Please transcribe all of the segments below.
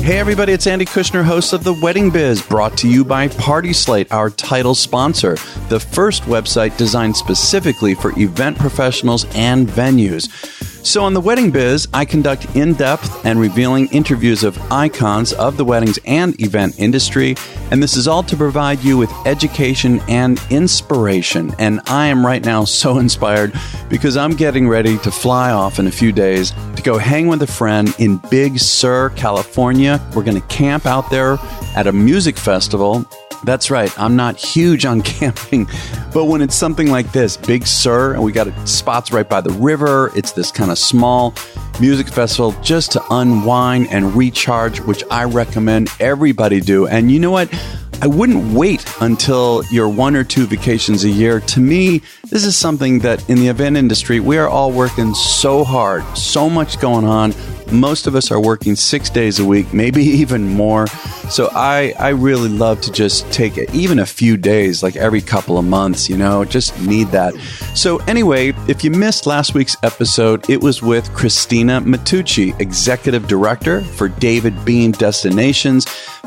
Hey everybody, it's Andy Kushner, host of the Wedding Biz, brought to you by Party Slate, our title sponsor, the first website designed specifically for event professionals and venues. So on the Wedding Biz, I conduct in-depth and revealing interviews of icons of the weddings and event industry, and this is all to provide you with education and inspiration. And I am right now so inspired because I'm getting ready to fly off in a few days to go hang with a friend in Big Sur, California. We're going to camp out there at a music festival. That's right, I'm not huge on camping, but when it's something like this, Big Sur, and we got spots right by the river, it's this kind of small music festival just to unwind and recharge, which I recommend everybody do. And you know what? I wouldn't wait until your 1 or 2 vacations a year. To me, this is something that in the event industry, we are all working so hard, so much going on. Most of us are working 6 days a week, maybe even more. So I really love to just take even a few days, like every couple of months, just need that. So anyway, if you missed last week's episode, it was with Christina Matucci, Executive Director for David Bean Destinations.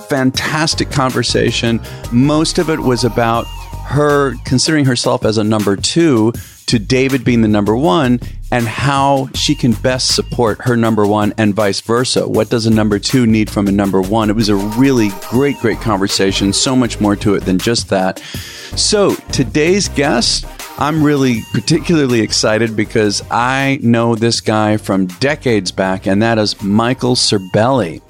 Fantastic conversation. Most of it was about her considering herself as a number 2 to David being the number 1 and how she can best support her number 1 and vice versa. What does a number 2 need from a number 1? It was a really great conversation. So much more to it than just that. So today's guest, I'm really particularly excited because I know this guy from decades back, and that is Michael Cerbelli.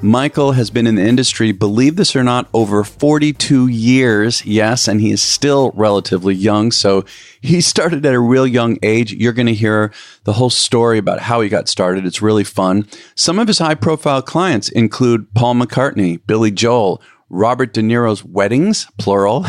Michael has been in the industry, believe this or not, over 42 years. Yes, and he is still relatively young. So he started at a real young age. You're going to hear the whole story about how he got started. It's really fun. Some of his high-profile clients include Paul McCartney, Billy Joel, Robert De Niro's weddings, plural,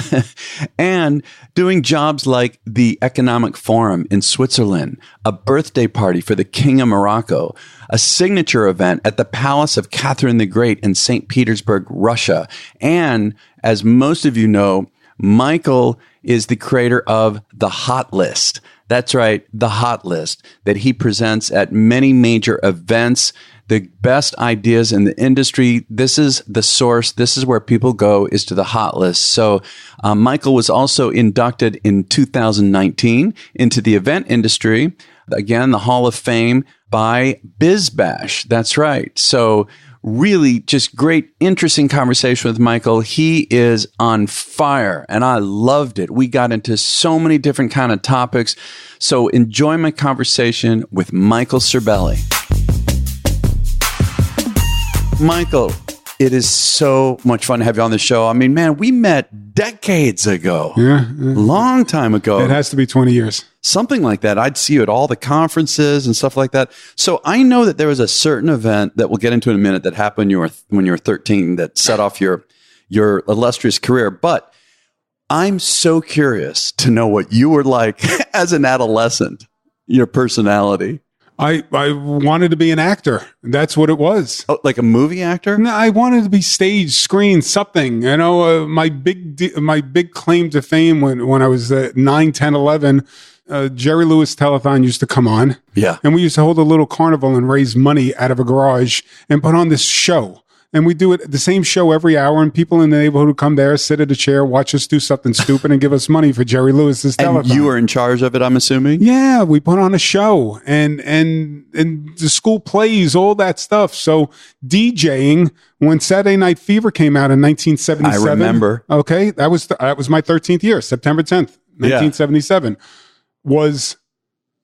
and doing jobs like the Economic Forum in Switzerland, a birthday party for the King of Morocco, a signature event at the Palace of Catherine the Great in St. Petersburg, Russia. And as most of you know, Michael is the creator of The Hot List. That's right, The Hot List, that he presents at many major events. The best ideas in the industry. This is the source. This is where people go, is to the Hot List. So Michael was also inducted in 2019 into the event industry. Again, the Hall of Fame by Bizbash. That's right. So really just great, interesting conversation with Michael. He is on fire and I loved it. We got into so many different kind of topics. So enjoy my conversation with Michael Cerbelli. Michael, it is so much fun to have you on the show. I mean, man, we met decades ago. Yeah. Long time ago. It has to be 20 years. Something like that. I'd see you at all the conferences and stuff like that. So I know that there was a certain event that we'll get into in a minute that happened when you were 13 that set off your illustrious career. But I'm so curious to know what you were like as an adolescent, your personality. I wanted to be an actor. That's what it was. Oh, like a movie actor? No, I wanted to be stage, screen, something. My big claim to fame when I was 9, 10, 11, Jerry Lewis Telethon used to come on. Yeah. And we used to hold a little carnival and raise money out of a garage and put on this show. And we do it the same show every hour, and people in the neighborhood would come there, sit at a chair, watch us do something stupid, and give us money for Jerry Lewis's telethon. And you were in charge of it, I'm assuming? Yeah, we put on a show and the school plays, all that stuff. So DJing, when Saturday Night Fever came out in 1977, I remember. Okay, that was my 13th year, September 10th, 1977, was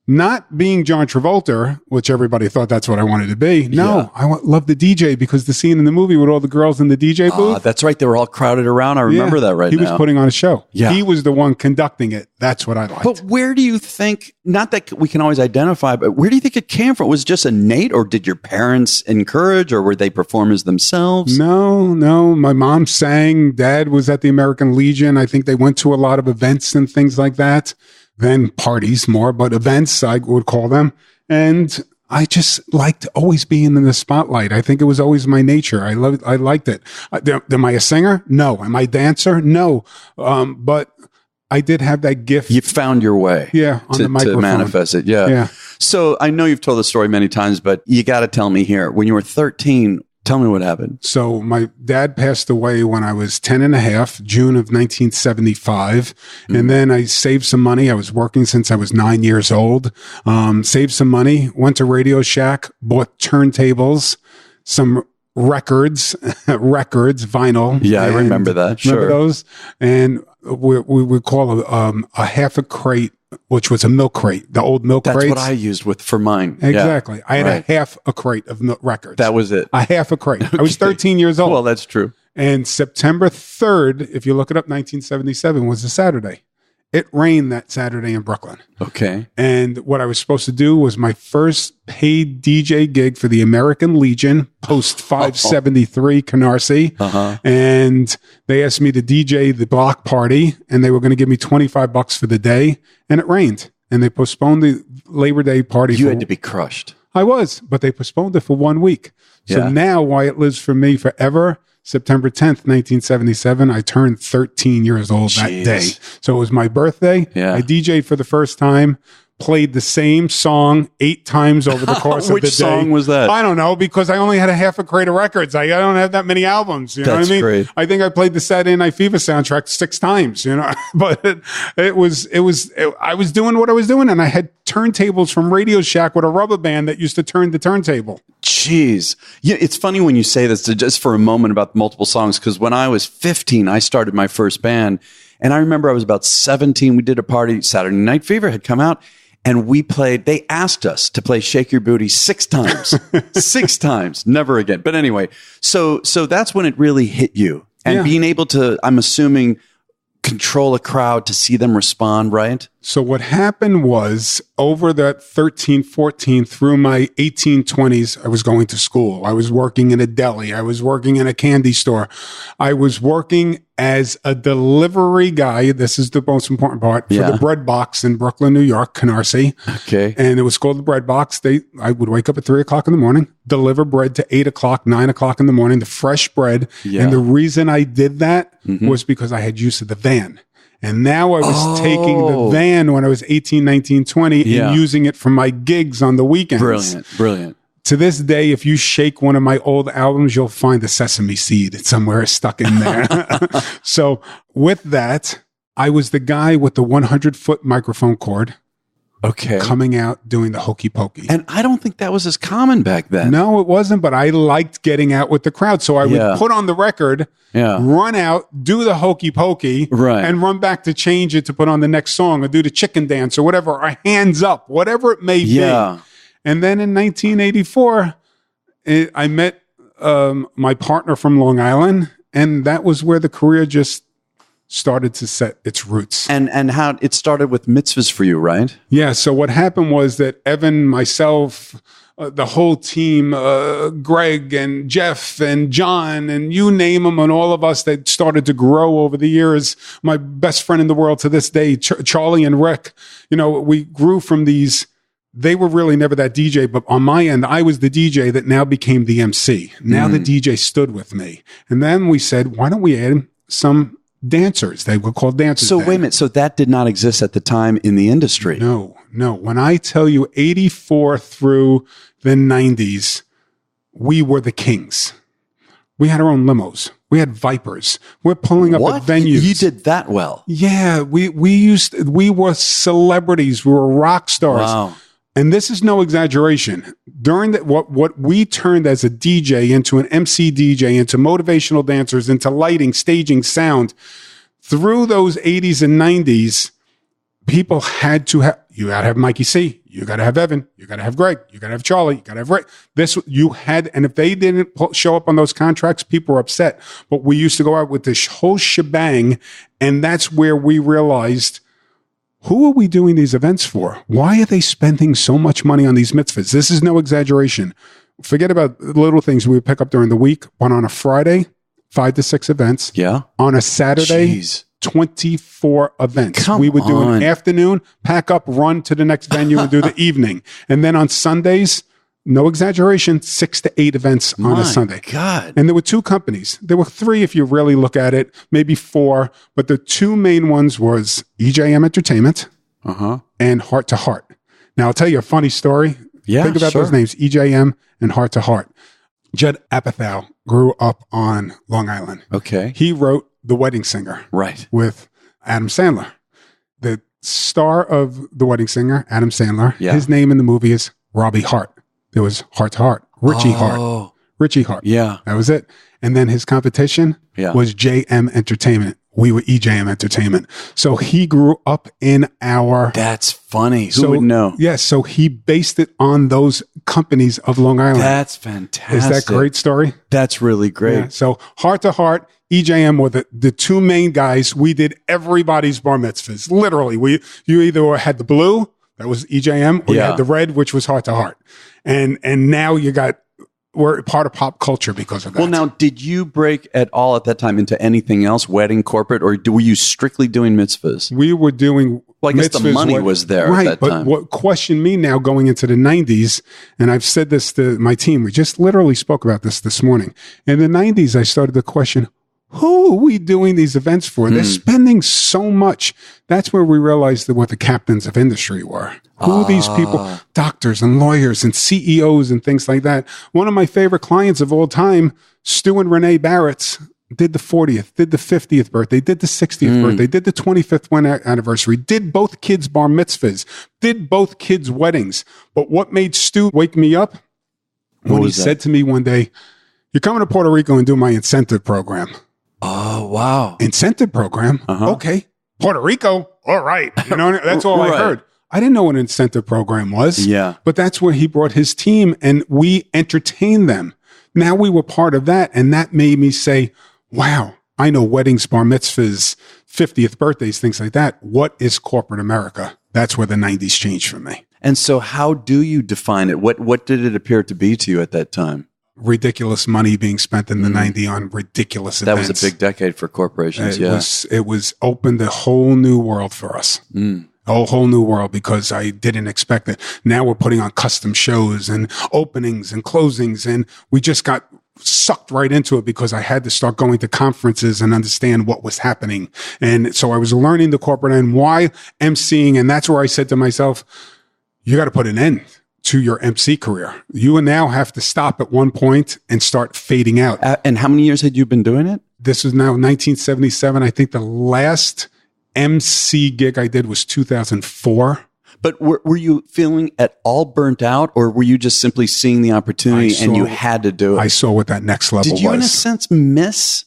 not being John Travolta, which everybody thought that's what I wanted to be. No, yeah. I love the DJ because the scene in the movie with all the girls in the DJ booth. That's right. They were all crowded around. I remember that right now. He was putting on a show. Yeah. He was the one conducting it. That's what I liked. But where do you think, not that we can always identify, but where do you think it came from? Was it just innate, or did your parents encourage, or were they performers themselves? No. My mom sang. Dad was at the American Legion. I think they went to a lot of events and things like that. Then parties more, but events, I would call them. And I just liked always being in the spotlight. I think it was always my nature. I liked it. Am I a singer? No. Am I a dancer? No. But I did have that gift. You found your way. Yeah. On the microphone. To manifest it. Yeah. So I know you've told the story many times, but you got to tell me here, when you were 13, Tell me what happened. So my dad passed away when I was 10 and a half, June of 1975. And then I saved some money. I was working since I was 9 years old. Saved some money, went to Radio Shack, bought turntables, some records, vinyl. Yeah, I remember that. Sure. Remember those? And we would call a half a crate, which was a milk crate, the old milk crates. That's what I used for mine. Exactly. Yeah. I had a half a crate of records. That was it. A half a crate. Okay. I was 13 years old. Well, that's true. And September 3rd, if you look it up, 1977 was a Saturday. It rained that Saturday in Brooklyn. Okay. And what I was supposed to do was my first paid DJ gig for the American Legion, post 573 Canarsie. Uh-huh. And they asked me to DJ the block party, and they were going to give me $25 for the day. And it rained. And they postponed the Labor Day party. You had to be crushed. I was, but they postponed it for 1 week. So now, why it lives for me forever, September 10th, 1977, I turned 13 years old that day. So it was my birthday. Yeah. I DJ'd for the first time, played the same song 8 times over the course of the day. Which song was that? I don't know, because I only had a half a crate of records. I don't have that many albums. You know what I mean? Great. I think I played the Saturday Night Fever soundtrack 6 times, you know, but I was doing what I was doing, and I had turntables from Radio Shack with a rubber band that used to turn the turntable. Jeez. Yeah, it's funny when you say this, just for a moment, about multiple songs, because when I was 15, I started my first band, and I remember I was about 17. We did a party. Saturday Night Fever had come out, and we played. They asked us to play Shake Your Booty 6 times. 6 times. Never again. But anyway, so that's when it really hit you. And being able to, I'm assuming, control a crowd to see them respond, right? So what happened was, over that 13, 14 through my 18, 20s, I was going to school. I was working in a deli. I was working in a candy store. I was working as a delivery guy. This is the most important part, for the bread box in Brooklyn, New York, Canarsie. Okay. And it was called the bread box. I would wake up at 3 o'clock in the morning, deliver bread to 8 o'clock, 9 o'clock in the morning, the fresh bread. Yeah. And the reason I did that was because I had use of the van. And now I was taking the van when I was 18, 19, 20 and using it for my gigs on the weekends. Brilliant. To this day, if you shake one of my old albums, you'll find a sesame seed somewhere stuck in there. So with that, I was the guy with the 100-foot microphone cord. Okay. Coming out doing the hokey pokey. And I don't think that was as common back then. No, it wasn't, but I liked getting out with the crowd. So I would put on the record, run out, do the hokey pokey, and run back to change it to put on the next song, or do the chicken dance or whatever, or hands up, whatever it may be. And then in 1984, I met my partner from Long Island, and that was where the career just started to set its roots. And how it started with mitzvahs for you, right? Yeah. So what happened was that Evan, myself, the whole team, Greg and Jeff and John, and you name them, and all of us that started to grow over the years, my best friend in the world to this day, Charlie and Rick, you know, we grew from these. They were really never that DJ, but on my end, I was the DJ that now became the MC. Now the DJ stood with me. And then we said, why don't we add some dancers? They were called dancers. So wait a minute. So that did not exist at the time in the industry? No. When I tell you 84 through the 90s, we were the kings. We had our own limos. We had Vipers. We're pulling up at venues. You did that well. Yeah. We were celebrities. We were rock stars. Wow. And this is no exaggeration. During what we turned as a DJ into an MC DJ, into motivational dancers, into lighting, staging, sound, through those 80s and 90s, people had to have, you got to have Mikey C, you got to have Evan, you got to have Greg, you got to have Charlie, you got to have Rick. This you had, and if they didn't show up on those contracts, people were upset. But we used to go out with this whole shebang, and that's where we realized, who are we doing these events for? Why are they spending so much money on these mitzvahs? This is no exaggeration. Forget about little things we would pick up during the week, but on a Friday, 5 to 6 events. Yeah. On a Saturday, 24 events. We would do an afternoon, pack up, run to the next venue and do the evening. And then on Sundays, no exaggeration, 6 to 8 events on a Sunday. God. And there were 2 companies. There were 3 if you really look at it, maybe 4. But the 2 main ones was EJM Entertainment and Heart to Heart. Now, I'll tell you a funny story. Yeah, think about those names, EJM and Heart to Heart. Judd Apatow grew up on Long Island. Okay. He wrote The Wedding Singer. Right. With Adam Sandler. The star of The Wedding Singer, Adam Sandler, his name in the movie is Robbie Hart. There was Heart to Heart. Richie Hart. Richie Hart. Yeah. That was it. And then his competition was JM Entertainment. We were EJM Entertainment. So he grew up in our... That's funny. Who would know? Yes. So he based it on those companies of Long Island. That's fantastic. Is that a great story? That's really great. Yeah. So Heart to Heart, EJM were the two main guys. We did everybody's bar mitzvahs. Literally. You either had the blue, that was EJM, or you had the red, which was Heart to Heart. And now we're part of pop culture because of that. Well, now, did you break at all at that time into anything else, wedding, corporate, or were you strictly doing mitzvahs? We were doing Well, I guess the money was there at that time. But what questioned me now going into the 90s, and I've said this to my team, we just literally spoke about this morning. In the 90s, I started to question, who are we doing these events for? They're spending so much. That's where we realized what the captains of industry were. Who are these people? Doctors and lawyers and CEOs and things like that. One of my favorite clients of all time, Stu and Renee Barrett's, did the 40th, did the 50th birthday, did the 60th birthday, did the 25th anniversary, did both kids' bar mitzvahs, did both kids' weddings. But what made Stu wake me up? When he said to me one day, "You're coming to Puerto Rico and do my incentive program." Oh, wow. Incentive program? Okay. Puerto Rico? All right. You know, that's all I heard. I didn't know what an incentive program was. Yeah. But that's where he brought his team and we entertained them. Now we were part of that. And that made me say, wow, I know weddings, bar mitzvahs, 50th birthdays, things like that. What is corporate America? That's where the 90s changed for me. And so how do you define it? What did it appear to be to you at that time? Ridiculous money being spent in the 90s on ridiculous events. That was a big decade for corporations. It was opened a whole new world for us. A whole new world because I didn't expect it. Now we're putting on custom shows and openings and closings, and we just got sucked right into it because I had to start going to conferences and understand what was happening. And so I was learning the corporate end, why emceeing, and that's where I said to myself, you got to put an end to your MC career. You now have to stop at one point and start fading out. And how many years had you been doing it? This was now 1977. I think the last MC gig I did was 2004. But were you feeling at all burnt out, or were you just simply seeing the opportunity and you had to do it? I saw what that next level was. Did you, in a sense, miss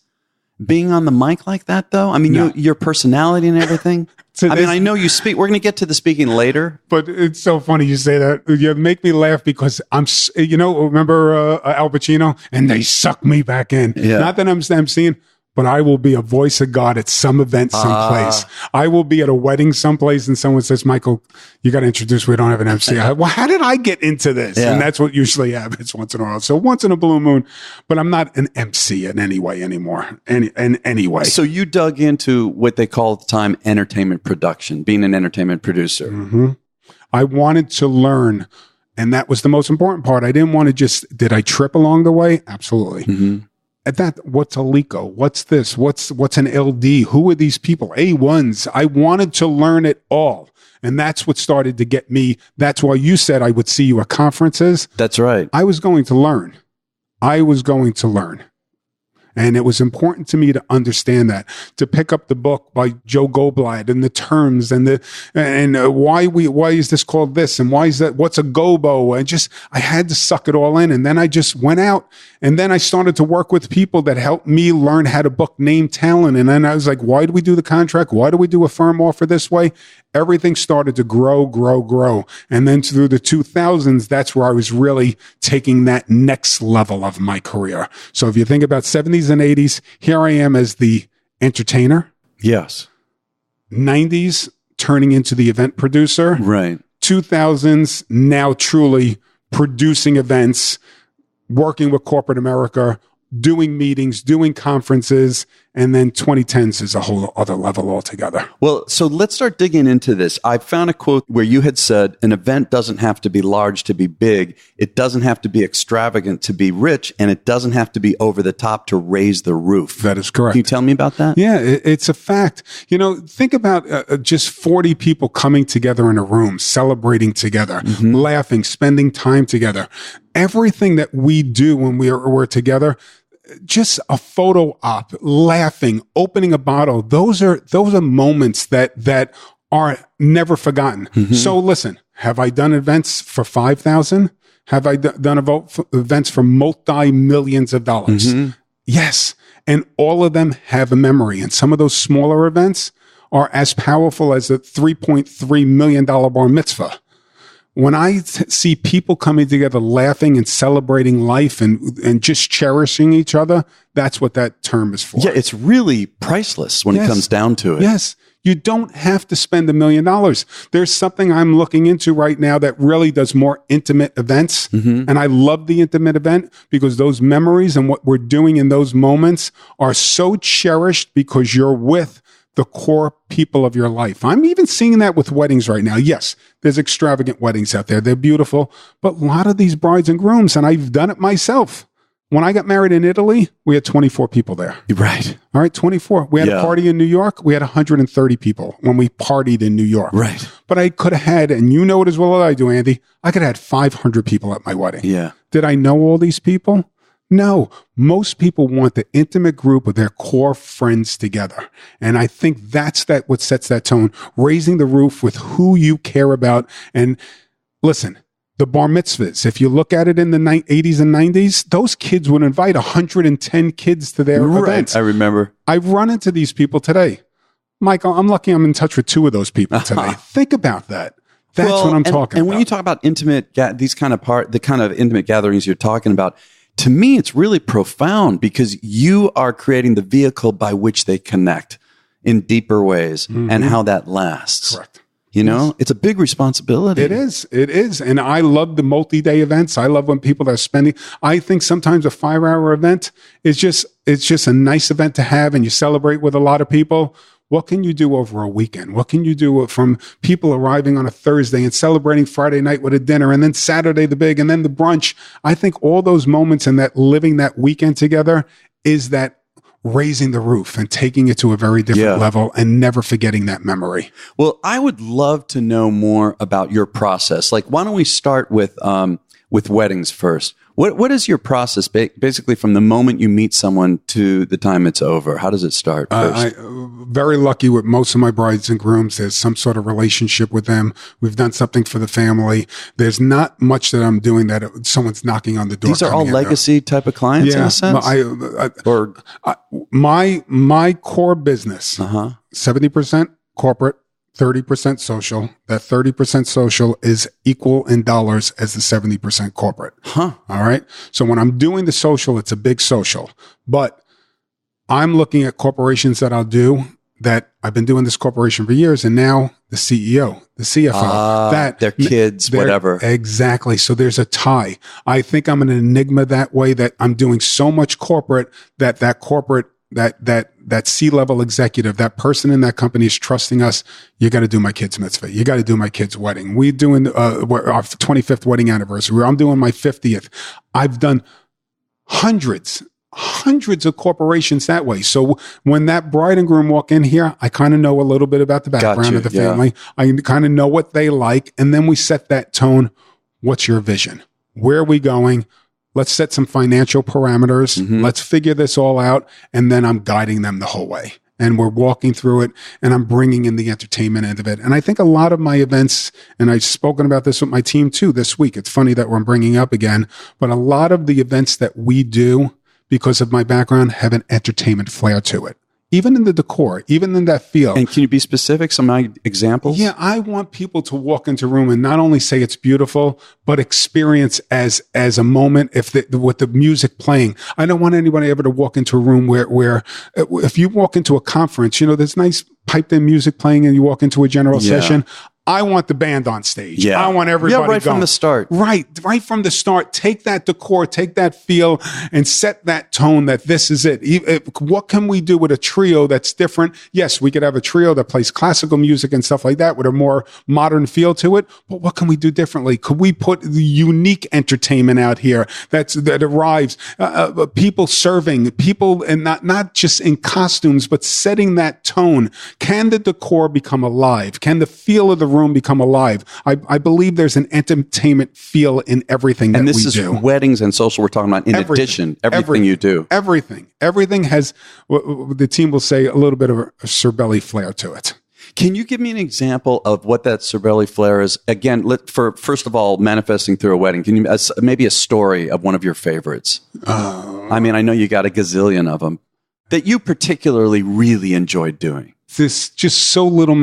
being on the mic like that, though? I mean, your personality and everything. I know you speak. We're going to get to the speaking later. But it's so funny you say that. You make me laugh because remember Al Pacino? And they suck me back in. Yeah. Not that I'm seeing, but I will be a voice of God at some event someplace. I will be at a wedding someplace and someone says, "Michael, you got to introduce, we don't have an MC." Well, how did I get into this? Yeah. And that's what usually happens once in a while. So once in a blue moon, but I'm not an MC in any way anymore. Anyway. So you dug into what they call at the time entertainment production, being an entertainment producer. Mm-hmm. I wanted to learn. And that was the most important part. I didn't want to did I trip along the way? Absolutely. Mm-hmm. At that, what's a LECO? What's this? What's an LD? Who are these people? A1s. I wanted to learn it all. And that's what started to get me. That's why you said I would see you at conferences. That's right. I was going to learn. And it was important to me to understand that, to pick up the book by Joe Goldblatt and the terms and why is this called this and why is that, what's a gobo? I had to suck it all in. And then I just went out and then I started to work with people that helped me learn how to book name talent. And then I was like, why do we do the contract? Why do we do a firm offer this way? Everything started to grow. And then through the 2000s, that's where I was really taking that next level of my career. So if you think about 70s and 80s, here I am as the entertainer. Yes. 90s, turning into the event producer. Right. 2000s, now truly producing events, working with corporate America, doing meetings, doing conferences, And then 2010s is a whole other level altogether. Well, so let's start digging into this. I found a quote where you had said an event doesn't have to be large to be big. It doesn't have to be extravagant to be rich. And it doesn't have to be over the top to raise the roof. That is correct. Can you tell me about that? Yeah, it's a fact. You know, think about just 40 people coming together in a room, celebrating together, laughing, spending time together. Everything that we do when we're together, just a photo op, laughing, opening a bottle. Those are moments that are never forgotten. So listen, have I done events for 5,000? Have I done events for multi-millions of dollars? Yes. And all of them have a memory. And some of those smaller events are as powerful as a $3.3 million bar mitzvah. When I see people coming together, laughing and celebrating life and just cherishing each other, that's what that term is for. Yeah, it's really priceless when it comes down to it. Yes. You don't have to spend $1 million. There's something I'm looking into right now that really does more intimate events. And I love the intimate event because those memories and what we're doing in those moments are so cherished because you're with the core people of your life. I'm even seeing that with weddings right now. Yes, there's extravagant weddings out there. They're beautiful, but a lot of these brides and grooms, and I've done it myself. When I got married in Italy, we had 24 people there. Right. All right, 24. We had a party in New York. We had 130 people when we partied in New York. Right. But I could have had, and you know it as well as I do, Andy, I could have had 500 people at my wedding. Yeah. Did I know all these people? No, most people want the intimate group of their core friends together. And I think that's what sets that tone, raising the roof with who you care about. And listen, the bar mitzvahs, if you look at it in the 80s and 90s, those kids would invite 110 kids to their events. I remember. I've run into these people today. Michael, I'm lucky I'm in touch with 2 of those people today. Think about that. That's what I'm talking about. And when you talk about intimate, the kind of intimate gatherings you're talking about, to me, it's really profound because you are creating the vehicle by which they connect in deeper ways and how that lasts. Correct. You know, it's a big responsibility. It is. It is. And I love the multi-day events. I love when people are spending. I think sometimes a 5-hour event is just a nice event to have and you celebrate with a lot of people. What can you do over a weekend? What can you do from people arriving on a Thursday and celebrating Friday night with a dinner and then Saturday the big and then the brunch? I think all those moments and that living that weekend together is that raising the roof and taking it to a very different level and never forgetting that memory. Well, I would love to know more about your process. Like, why don't we start with weddings first? What is your process basically from the moment you meet someone to the time it's over? How does it start first? Very lucky with most of my brides and grooms. There's some sort of relationship with them. We've done something for the family. There's not much that I'm doing that someone's knocking on the door. These are all legacy type of clients in a sense? My core business, 70% corporate, 30% social. That 30% social is equal in dollars as the 70% corporate. All right. So when I'm doing the social, it's a big social, but I'm looking at corporations that I'll do that I've been doing this corporation for years. And now the CEO, the CFO, their kids, whatever. Exactly. So there's a tie. I think I'm an enigma that way, that I'm doing so much corporate that corporate, that C-level executive, that person in that company is trusting us. You got to do my kid's mitzvah. You got to do my kid's wedding. We're doing our 25th wedding anniversary. I'm doing my 50th. I've done hundreds of corporations that way. So when that bride and groom walk in here, I kind of know a little bit about the background of the family. I kind of know what they like. And then we set that tone. What's your vision? Where are we going? Let's set some financial parameters. Let's figure this all out. And then I'm guiding them the whole way. And we're walking through it and I'm bringing in the entertainment end of it. And I think a lot of my events, and I've spoken about this with my team too this week. It's funny that we're bringing up again, but a lot of the events that we do, because of my background, have an entertainment flair to it. Even in the decor, even in that feel. And can you be specific? Some examples? Yeah, I want people to walk into a room and not only say it's beautiful, but experience as a moment with the music playing. I don't want anybody ever to walk into a room where if you walk into a conference, there's nice piped in music playing and you walk into a general session. I want the band on stage. Yeah. I want everybody right going. from the start. Right from the start. Take that decor, take that feel, and set that tone that this is it. What can we do with a trio that's different? Yes, we could have a trio that plays classical music and stuff like that with a more modern feel to it. But what can we do differently? Could we put the unique entertainment out here that arrives? People serving, people, and not just in costumes, but setting that tone. Can the decor become alive? Can the feel of the room become alive? I believe there's an entertainment feel in everything that we do. And this is weddings and social we're talking about in addition, everything you do. Everything has, the team will say, a little bit of a Cerbelli Flare to it. Can you give me an example of what that Cerbelli Flare is? Again, for first of all, manifesting through a wedding. Can you maybe a story of one of your favorites? I mean, I know you got a gazillion of them that you particularly really enjoyed doing. There's just so little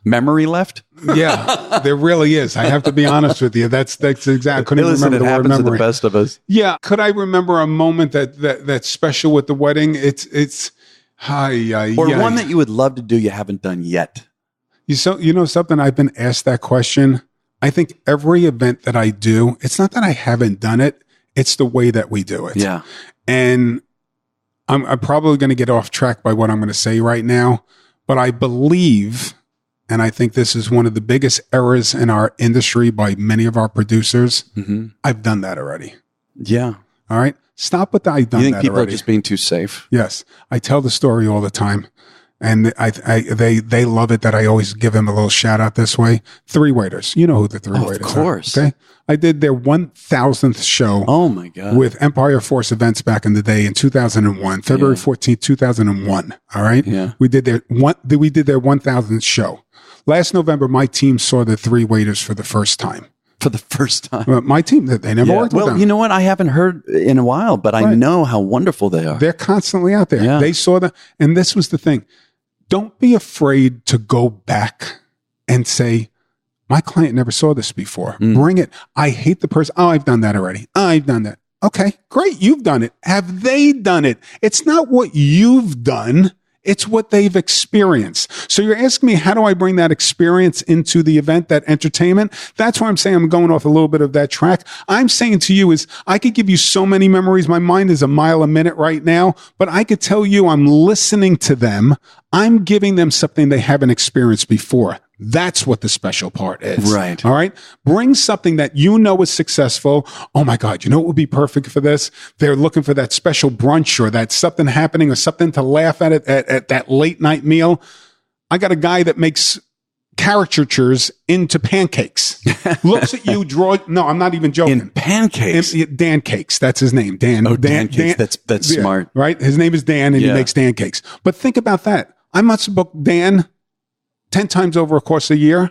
memory left. Yeah, there really is. I have to be honest with you. That's exactly. I couldn't remember the word memory. To the best of us. Yeah, could I remember a moment that's special with the wedding? It's one that you would love to do you haven't done yet. You know something? I've been asked that question. I think every event that I do, it's not that I haven't done it. It's the way that we do it. Yeah, and I'm probably going to get off track by what I'm going to say right now, but I believe, and I think this is one of the biggest errors in our industry by many of our producers. Mm-hmm. I've done that already. Yeah. All right. Stop with the I've done that already. You think people are just being too safe? Yes. I tell the story all the time. And they love it that I always give them a little shout out this way. 3 waiters. You know who the 3 waiters are. Of course. Okay. I did their 1000th show. Oh my God. With Empire Force Events back in the day in 2001, February 14th, 2001. All right. Yeah. We did their 1000th show. Last November, my team saw the 3 waiters for the first time. For the first time. My team, they never worked with them. Well, you know what? I haven't heard in a while, but I know how wonderful they are. They're constantly out there. Yeah. They saw them. And this was the thing. Don't be afraid to go back and say, my client never saw this before. Bring it. I hate the person. Oh, I've done that already. I've done that. Okay, great. You've done it. Have they done it? It's not what you've done. It's what they've experienced. So you're asking me, how do I bring that experience into the event, that entertainment? That's why I'm saying I'm going off a little bit of that track. I'm saying to you is I could give you so many memories. My mind is a mile a minute right now, but I could tell you I'm listening to them. I'm giving them something they haven't experienced before. That's what the special part is. Right. All right. Bring something that you know is successful. Oh my God. You know what would be perfect for this? They're looking for that special brunch or that something happening or something to laugh at at that late night meal. I got a guy that makes caricatures into pancakes. Looks at you, no, I'm not even joking. In pancakes? Dan Cakes. That's his name. Dan. Oh, Dan Cakes. That's smart. Right. His name is Dan and he makes Dan Cakes. But think about that. I must have booked Dan 10 times over a course of a year.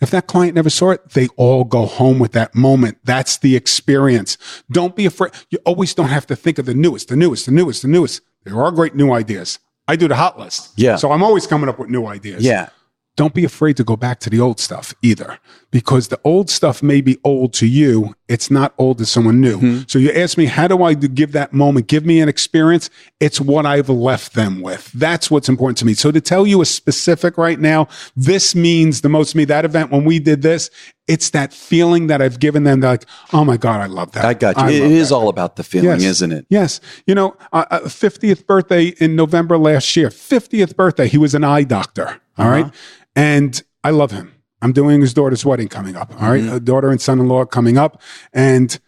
If that client never saw it, they all go home with that moment. That's the experience. Don't be afraid. You always don't have to think of the newest. There are great new ideas. I do the hot list. Yeah. So I'm always coming up with new ideas. Yeah. Don't be afraid to go back to the old stuff either, because the old stuff may be old to you. It's not old to someone new. Mm-hmm. So you ask me, how do I give that moment? Give me an experience. It's what I've left them with. That's what's important to me. So to tell you a specific right now, this means the most to me. That event, when we did this, it's that feeling that I've given them. They're like, oh my God, I love that. I got you. It is all about the feeling, isn't it? Yes. You know, 50th birthday in November last year, 50th birthday. He was an eye doctor. All right. And I love him. I'm doing his daughter's wedding coming up. All right. A daughter and son-in-law coming up. And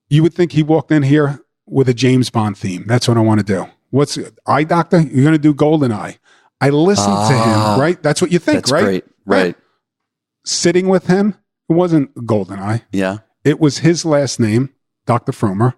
you would think he walked in here with a James Bond theme. That's what I want to do. What's eye doctor? You're going to do Golden Eye. I listened to him, right? That's what you think, that's right? Great. Right. Sitting with him, it wasn't Golden Eye. Yeah. It was his last name, Dr. Fromer.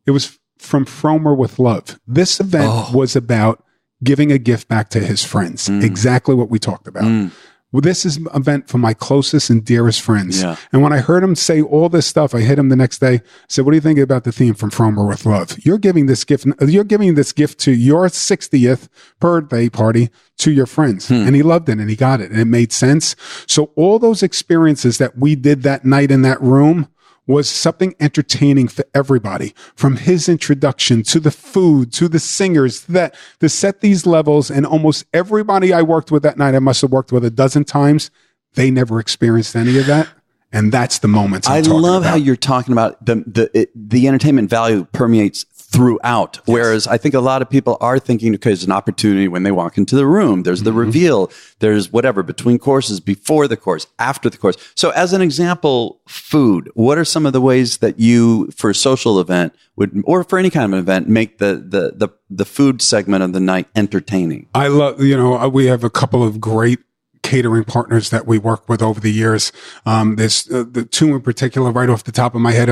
It was from Fromer with Love. This event was about giving a gift back to his friends. Exactly what we talked about. Well, this is an event for my closest and dearest friends. Yeah. And when I heard him say all this stuff, I hit him the next day. I said, what do you think about the theme from Fromer with Love? You're giving this gift to your 60th birthday party to your friends. And he loved it and he got it and it made sense. So all those experiences that we did that night in that room was something entertaining for everybody, from his introduction to the food, to the singers, that to set these levels. And almost everybody I worked with that night, I must have worked with a dozen times, they never experienced any of that. And that's the moments I love how you're talking about the entertainment value permeates throughout. Yes. Whereas I think a lot of people are thinking, okay, there's an opportunity when they walk into the room. There's the reveal. There's whatever between courses, before the course, after the course. So as an example, food, what are some of the ways that you, for a social event would, or for any kind of an event, make the food segment of the night entertaining? I love, we have a couple of great catering partners that we work with over the years. There's the two in particular right off the top of my head.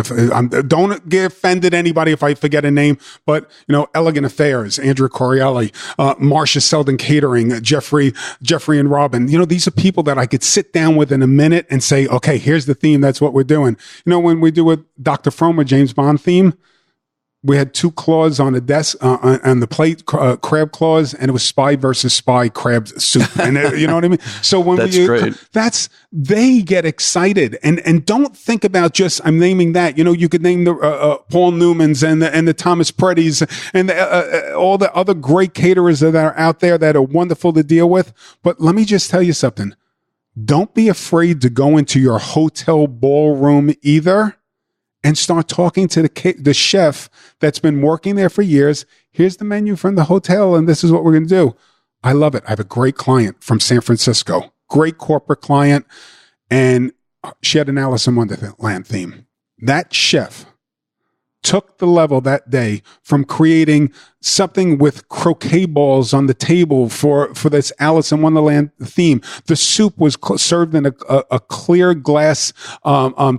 Don't get offended anybody if I forget a name, but Elegant Affairs, Andrew Corielli, Marcia Selden Catering, Jeffrey and Robin. These are people that I could sit down with in a minute and say, okay, here's the theme. That's what we're doing. When we do a Dr. Fromer James Bond theme, we had 2 claws on the desk, on the plate, crab claws, and it was spy versus spy crab soup. And you know what I mean? So when they get excited and don't think about just, I'm naming that, you could name the, Paul Newman's and the Thomas Preddy's and all the other great caterers that are out there that are wonderful to deal with. But let me just tell you something. Don't be afraid to go into your hotel ballroom either, and start talking to the chef that's been working there for years. Here's the menu from the hotel, and this is what we're going to do. I love it. I have a great client from San Francisco, great corporate client, and she had an Alice in Wonderland theme. That chef took the level that day from creating something with croquet balls on the table for this Alice in Wonderland theme. The soup was served in a clear glass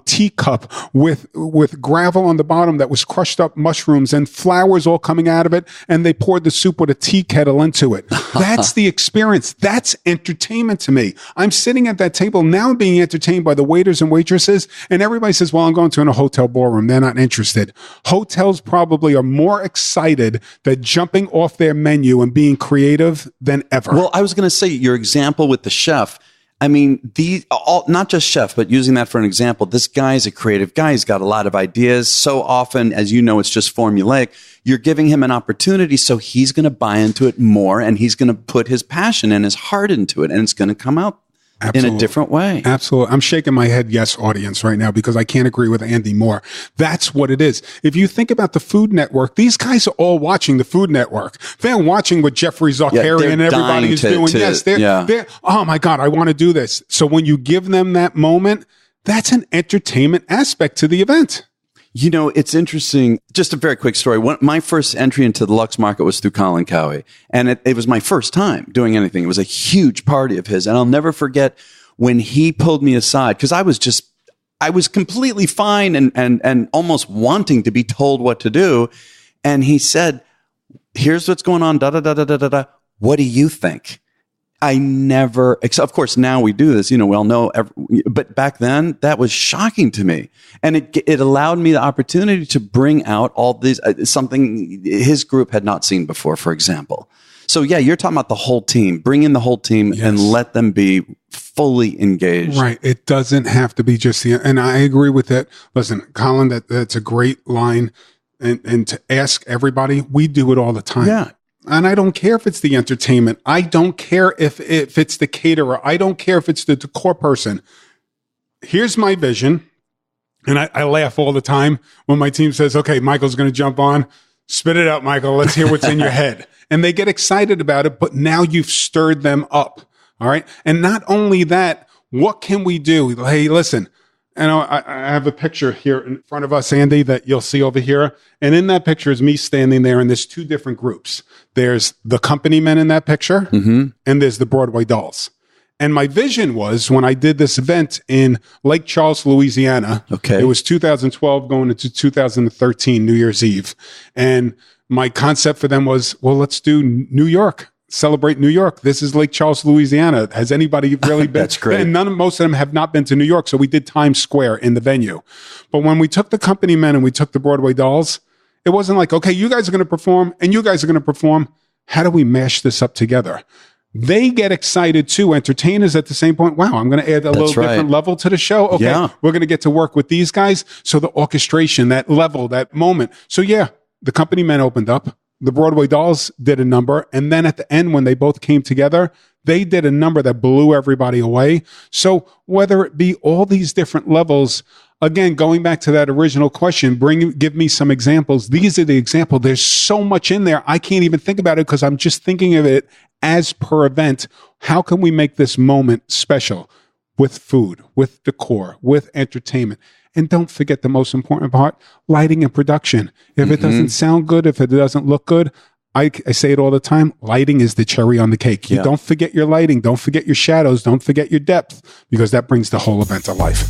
teacup with gravel on the bottom that was crushed up mushrooms and flowers all coming out of it. And they poured the soup with a tea kettle into it. That's the experience. That's entertainment to me. I'm sitting at that table now being entertained by the waiters and waitresses. And everybody says, well, I'm going to a hotel ballroom. They're not interested. Hotels probably are more excited that jumping off their menu and being creative than ever. Well, I was going to say your example with the chef. I mean, not just chef, but using that for an example, this guy's a creative guy. He's got a lot of ideas. So often, as you know, it's just formulaic. You're giving him an opportunity, so he's going to buy into it more, and he's going to put his passion and his heart into it, and it's going to come out in a different way. Absolutely. I'm shaking my head, yes, audience, right now, because I can't agree with Andy more. That's what it is. If you think about the Food Network, these guys are all watching the Food Network. They're watching what Jeffrey Zakarian and everybody is doing. They're, oh my God, I want to do this. So when you give them that moment, that's an entertainment aspect to the event. It's interesting. Just a very quick story. My first entry into the Lux market was through Colin Cowie, and it was my first time doing anything. It was a huge party of his, and I'll never forget when he pulled me aside, because I was completely fine and almost wanting to be told what to do. And he said, here's what's going on, da-da-da-da-da-da. What do you think? I never, of course, now we do this, we all know, but back then that was shocking to me. And it allowed me the opportunity to bring out all these, something his group had not seen before, for example. So yeah, you're talking about the whole team, bring in the whole team and let them be fully engaged. Right. It doesn't have to be just and I agree with that. Listen, Colin, that's a great line. And to ask everybody, we do it all the time. Yeah. And I don't care if it's the entertainment. I don't care if it's the caterer. I don't care if it's the decor person. Here's my vision. And I laugh all the time when my team says, okay, Michael's going to jump on. Spit it out, Michael. Let's hear what's in your head. And they get excited about it, but now you've stirred them up. All right. And not only that, what can we do? Hey, listen. And I have a picture here in front of us, Andy, that you'll see over here. And in that picture is me standing there, and there's 2 different groups. There's the company men in that picture, and there's the Broadway dolls. And my vision was, when I did this event in Lake Charles, Louisiana, it was 2012 going into 2013, New Year's Eve. And my concept for them was, well, let's do New York. Celebrate New York. This is Lake Charles, Louisiana. Has anybody really been? That's great. And most of them have not been to New York. So we did Times Square in the venue. But when we took the company men and we took the Broadway dolls, it wasn't like, okay, you guys are going to perform and you guys are going to perform. How do we mash this up together? they get excited too. Entertainers at the same point. Wow, I'm going to add a little different level to the show. Okay, we're going to get to work with these guys. So the orchestration, that level, that moment. So yeah, the Company Men opened up. The Broadway Dolls did a number. And then at the end, when they both came together, they did a number that blew everybody away. So whether it be all these different levels, again, going back to that original question, give me some examples. These are the examples. There's so much in there. I can't even think about it because I'm just thinking of it as per event. How can we make this moment special with food, with decor, with entertainment? And don't forget the most important part, lighting and production. If it doesn't sound good, if it doesn't look good, I say it all the time, lighting is the cherry on the cake. You don't forget your lighting. Don't forget your shadows. Don't forget your depth, because that brings the whole event to life.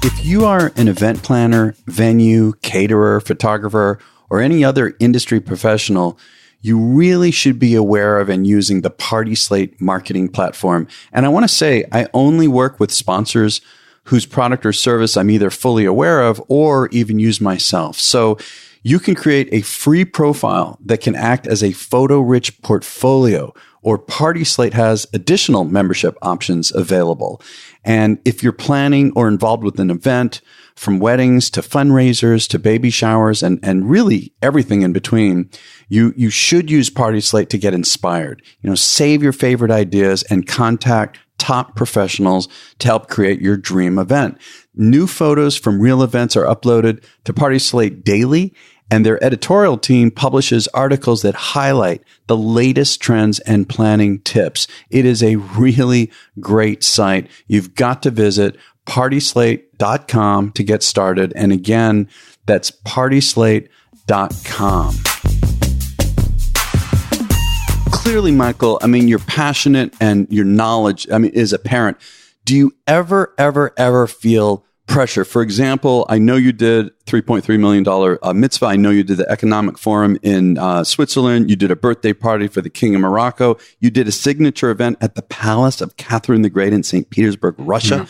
If you are an event planner, venue, caterer, photographer, or any other industry professional, you really should be aware of and using the Party Slate marketing platform. And I want to say, I only work with sponsors whose product or service I'm either fully aware of or even use myself. So you can create a free profile that can act as a photo-rich portfolio, or Party Slate has additional membership options available. And if you're planning or involved with an event, from weddings to fundraisers to baby showers and really everything in between, you should use Party Slate to get inspired. Save your favorite ideas and contact top professionals to help create your dream event. New photos from real events are uploaded to Party Slate daily, and their editorial team publishes articles that highlight the latest trends and planning tips. It is a really great site. You've got to visit partyslate.com to get started. And again, that's partyslate.com. Clearly, Michael, you're passionate and your knowledge, is apparent. Do you ever feel pressure? For example, I know you did $3.3 million mitzvah. I know you did the Economic Forum in Switzerland. You did a birthday party for the King of Morocco. You did a signature event at the Palace of Catherine the Great in St. Petersburg, Russia. Yeah.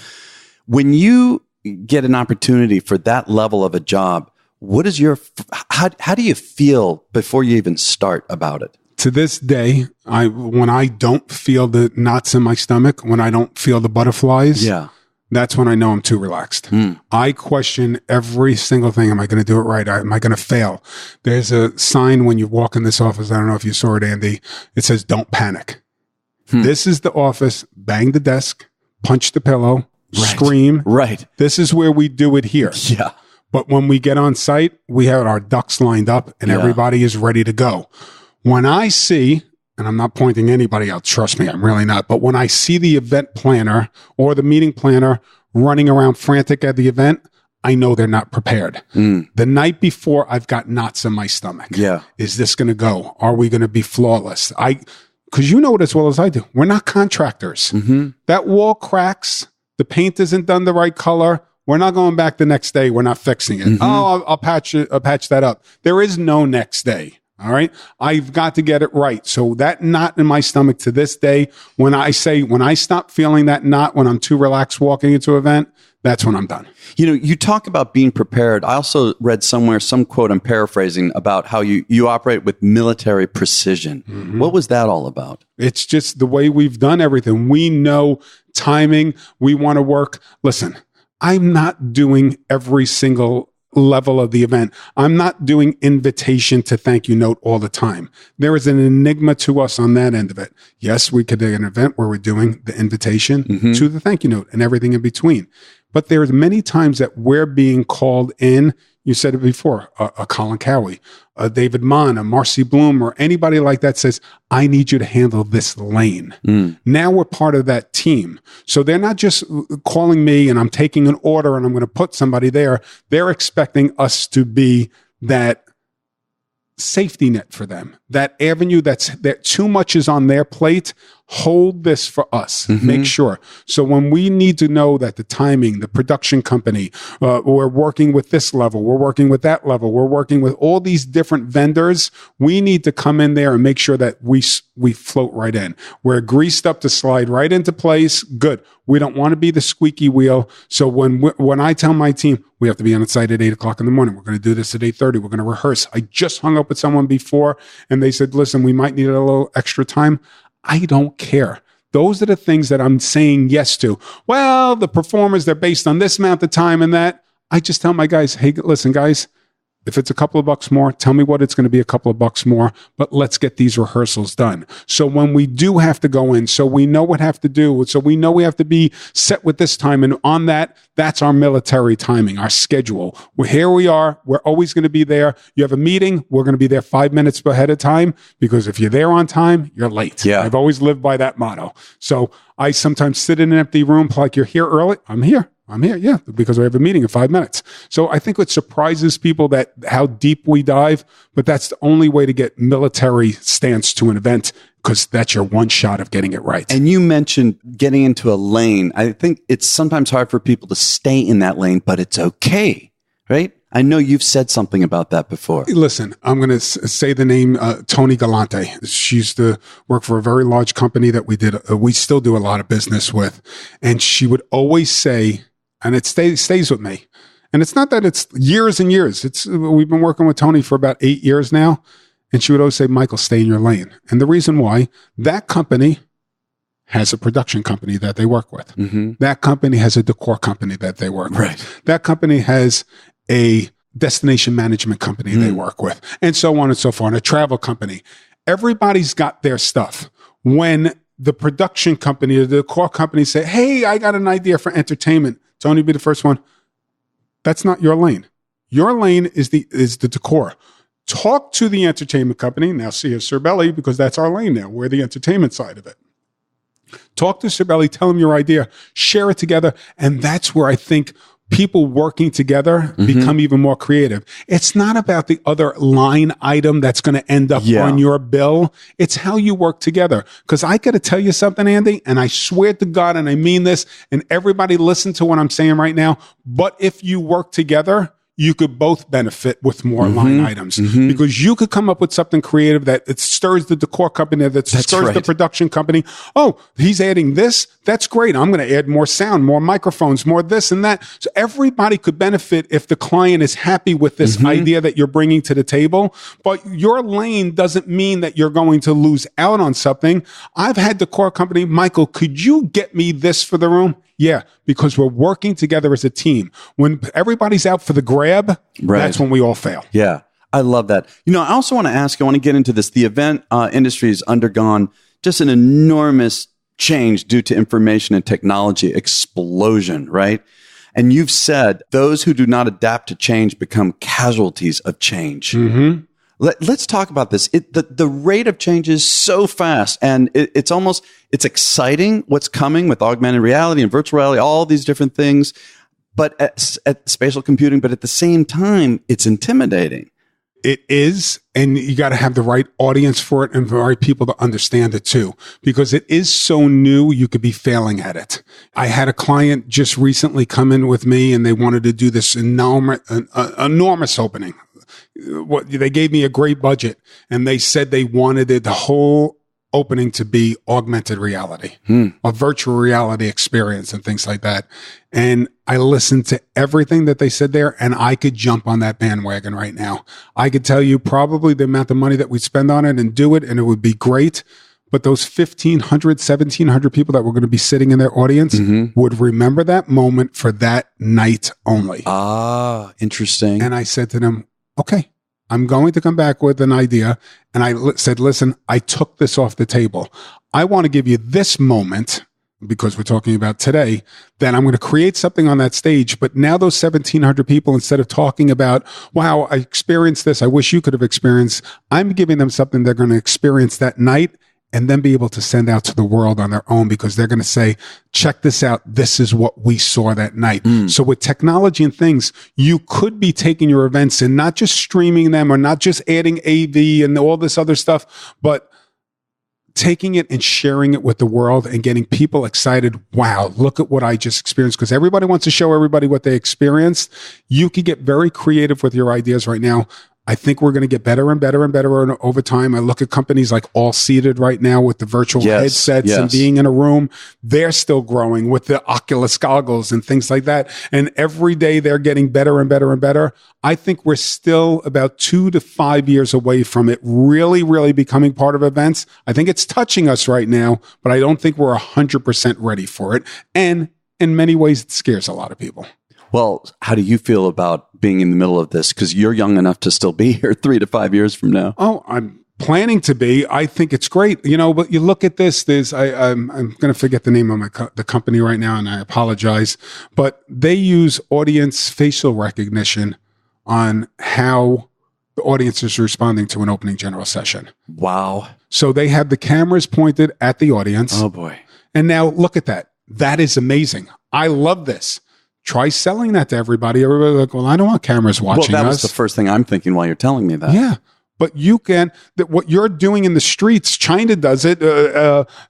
When you get an opportunity for that level of a job, what is how do you feel before you even start about it? To this day, when I don't feel the knots in my stomach, when I don't feel the butterflies, that's when I know I'm too relaxed. I question every single thing. Am I going to do it right? Am I going to fail? There's a sign when you walk in this office. I don't know if you saw it, Andy. It says, "Don't panic." This is the office. Bang the desk, punch the pillow, scream. Right. This is where we do it here. Yeah. But when we get on site, we have our ducks lined up and everybody is ready to go. When I see, and I'm not pointing anybody out, trust me, I'm really not. But when I see the event planner or the meeting planner running around frantic at the event, I know they're not prepared. The night before, I've got knots in my stomach. Yeah. Is this going to go? Are we going to be flawless? Because you know it as well as I do. We're not contractors. That wall cracks. The paint isn't done the right color. We're not going back the next day. We're not fixing it. I'll patch that up. There is no next day. All right. I've got to get it right. So that knot in my stomach to this day, when I stop feeling that knot, when I'm too relaxed walking into an event, that's when I'm done. You talk about being prepared. I also read somewhere, some quote, I'm paraphrasing, about how you operate with military precision. What was that all about? It's just the way we've done everything. We know timing. We want to work. Listen, I'm not doing every single level of the event. I'm not doing invitation to thank you note all the time. There is an enigma to us on that end of it. Yes, we could do an event where we're doing the invitation to the thank you note and everything in between. But there's many times that we're being called in. You said it before, a Colin Cowie, a David Mon, a Marcy Bloom, or anybody like that says, I need you to handle this lane. Now we're part of that team. So they're not just calling me and I'm taking an order and I'm going to put somebody there. They're expecting us to be that safety net for them, that avenue that too much is on their plate. hold this for us. Make sure. So when we need to know that the timing, the production company, we're working with this level, we're working with that level, we're working with all these different vendors, we need to come in there and make sure that we float right in. We're greased up to slide right into place. Good. We don't want to be the squeaky wheel. So when I tell my team, we have to be on site at 8 o'clock in the morning. We're going to do this at 8:30. We're going to rehearse. I just hung up with someone before and they said, listen, we might need a little extra time. I don't care. Those are the things that I'm saying yes to. Well, the performers, they're based on this amount of time and that. I just tell my guys, hey, listen, guys, if it's a couple of bucks more, tell me what it's going to be a couple of bucks more, but let's get these rehearsals done. So when we do have to go in, so we know what have to do, so we know we have to be set with this time, and on that, that's our military timing, our schedule. Here we are. We're always going to be there. You have a meeting, we're going to be there 5 minutes ahead of time, because if you're there on time, you're late. Yeah. I've always lived by that motto. So I sometimes sit in an empty room like, you're here early. I'm here, yeah, because we have a meeting in 5 minutes. So I think it surprises people that how deep we dive, but that's the only way to get military stance to an event, because that's your one shot of getting it right. And you mentioned getting into a lane. I think it's sometimes hard for people to stay in that lane, but it's okay, right? I know you've said something about that before. Listen, I'm going to say the name Tony Galante. She used to work for a very large company that we still do a lot of business with. And she would always say, and it stays with me. And it's not that it's years and years. We've been working with Tony for about 8 years now. And she would always say, Michael, stay in your lane. And the reason why, that company has a production company that they work with. That company has a decor company that they work with. That company has a destination management company they work with, and so on and so forth, and a travel company. Everybody's got their stuff. When the production company or the decor company say, hey, I got an idea for entertainment, Tony be the first one. That's not your lane. Your lane is the decor. Talk to the entertainment company. Now see as Cerbelli, because that's our lane now. We're the entertainment side of it. Talk to Cerbelli, tell them your idea, share it together. And that's where I think people working together become even more creative. It's not about the other line item that's going to end up on your bill. It's how you work together. Because I got to tell you something, Andy, and I swear to God, and I mean this, and everybody listen to what I'm saying right now. But if you work together, you could both benefit with more line items, because you could come up with something creative that it stirs the decor company, that stirs the production company. Oh, he's adding this. That's great. I'm going to add more sound, more microphones, more this and that. So everybody could benefit if the client is happy with this idea that you're bringing to the table. But your lane doesn't mean that you're going to lose out on something. I've had decor company, Michael, could you get me this for the room? Yeah, because we're working together as a team. When everybody's out for the grab, that's when we all fail. Yeah, I love that. You know, I also want to ask, I want to get into this. The event industry has undergone just an enormous change due to information and technology explosion, right? And you've said those who do not adapt to change become casualties of change. Let's talk about this. The rate of change is so fast, and it's exciting what's coming with augmented reality and virtual reality, all these different things, but at spatial computing, but at the same time, it's intimidating. It is, and you got to have the right audience for it and the right people to understand it too, because it is so new, you could be failing at it. I had a client just recently come in with me, and they wanted to do this enormous opening. They gave me a great budget, and they said they wanted the whole opening to be augmented reality, a virtual reality experience and things like that. And I listened to everything that they said there, and I could jump on that bandwagon right now. I could tell you probably the amount of money that we spend on it and do it, and it would be great. But those 1,500, 1,700 people that were going to be sitting in their audience would remember that moment for that night only. Ah, interesting. And I said to them, okay, I'm going to come back with an idea. And I said, listen, I took this off the table. I want to give you this moment, because we're talking about today, that I'm going to create something on that stage. But now those 1,700 people, instead of talking about, wow, I experienced this, I wish you could have experienced, I'm giving them something they're going to experience that night, and then be able to send out to the world on their own, because they're going to say, check this out. This is what we saw that night. So with technology and things, you could be taking your events and not just streaming them or not just adding AV and all this other stuff, but taking it and sharing it with the world and getting people excited. Wow, look at what I just experienced. Because everybody wants to show everybody what they experienced. You could get very creative with your ideas right now. I think we're going to get better and better and better over time. I look at companies like All Seated right now with the virtual headsets and being in a room. They're still growing with the Oculus goggles and things like that. And every day they're getting better and better and better. I think we're still about 2 to 5 years away from it really, really becoming part of events. I think it's touching us right now, but I don't think we're 100% ready for it. And in many ways, it scares a lot of people. Well, how do you feel about being in the middle of this? Because you're young enough to still be here 3 to 5 years from now. Oh, I'm planning to be. I think it's great. But you look at this, I'm going to forget the name of the company right now, and I apologize. But they use audience facial recognition on how the audience is responding to an opening general session. Wow. So they have the cameras pointed at the audience. Oh, boy. And now look at that. That is amazing. I love this. Try selling that to everybody. Everybody's like, well, I don't want cameras watching us. Well, that was the first thing I'm thinking while you're telling me that. Yeah. But you can, what you're doing in the streets, China does it.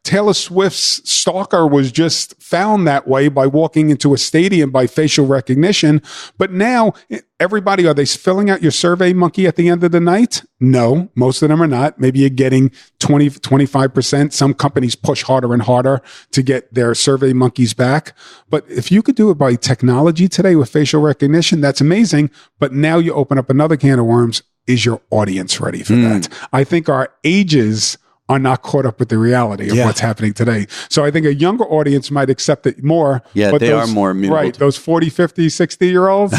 Taylor Swift's stalker was just found that way by walking into a stadium by facial recognition. But now, everybody, are they filling out your survey monkey at the end of the night? No, most of them are not. Maybe you're getting 20, 25%. Some companies push harder and harder to get their survey monkeys back. But if you could do it by technology today with facial recognition, that's amazing. But now you open up another can of worms. Is your audience ready for that? I think our ages are not caught up with the reality of what's happening today. So I think a younger audience might accept it more. Yeah, but they are more amenable. Right, those 40, 50, 60-year-olds,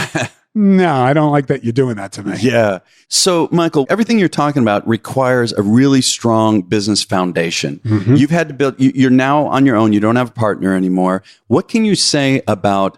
no, I don't like that you're doing that to me. Yeah. So, Michael, everything you're talking about requires a really strong business foundation. Mm-hmm. You've had to build, you're now on your own. You don't have a partner anymore. What can you say about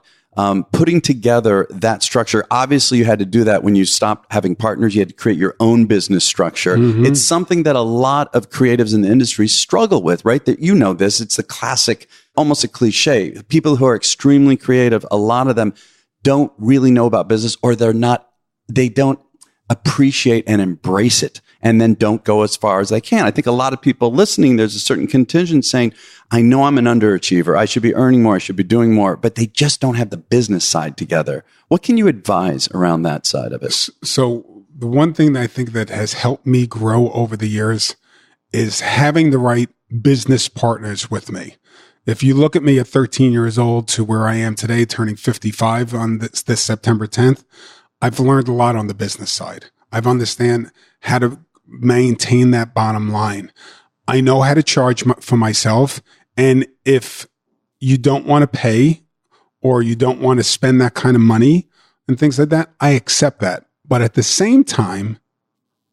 putting together that structure? Obviously, you had to do that when you stopped having partners. You had to create your own business structure. Mm-hmm. It's something that a lot of creatives in the industry struggle with, right? That you know this. It's the classic, almost a cliche. People who are extremely creative, a lot of them don't really know about business, or they don't appreciate and embrace it, and then don't go as far as they can. I think a lot of people listening, there's a certain contingent saying, I know I'm an underachiever. I should be earning more. I should be doing more, but they just don't have the business side together. What can you advise around that side of it? So the one thing that I think that has helped me grow over the years is having the right business partners with me. If you look at me at 13 years old to where I am today, turning 55 on this September 10th, I've learned a lot on the business side. I've understand how to maintain that bottom line. I know how to charge for myself. And if you don't want to pay, or you don't want to spend that kind of money and things like that, I accept that. But at the same time,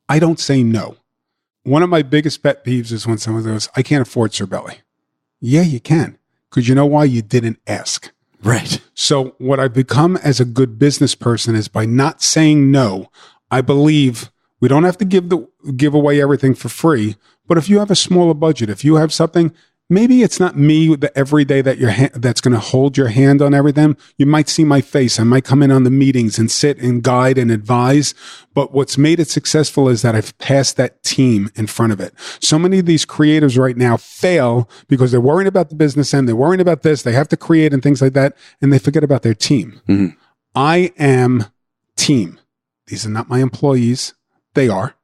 I don't say no. One of my biggest pet peeves is when someone goes, I can't afford Cerbelli. Yeah, you can. Because you know why? You didn't ask. Right. So what I've become as a good business person is by not saying no. I believe we don't have to give away everything for free. But if you have a smaller budget, if you have something, maybe it's not me every day that's going to hold your hand on everything. You might see my face. I might come in on the meetings and sit and guide and advise. But what's made it successful is that I've passed that team in front of it. So many of these creators right now fail because they're worrying about the business end. They're worrying about this. They have to create and things like that. And they forget about their team. Mm-hmm. I am team. These are not my employees. They are.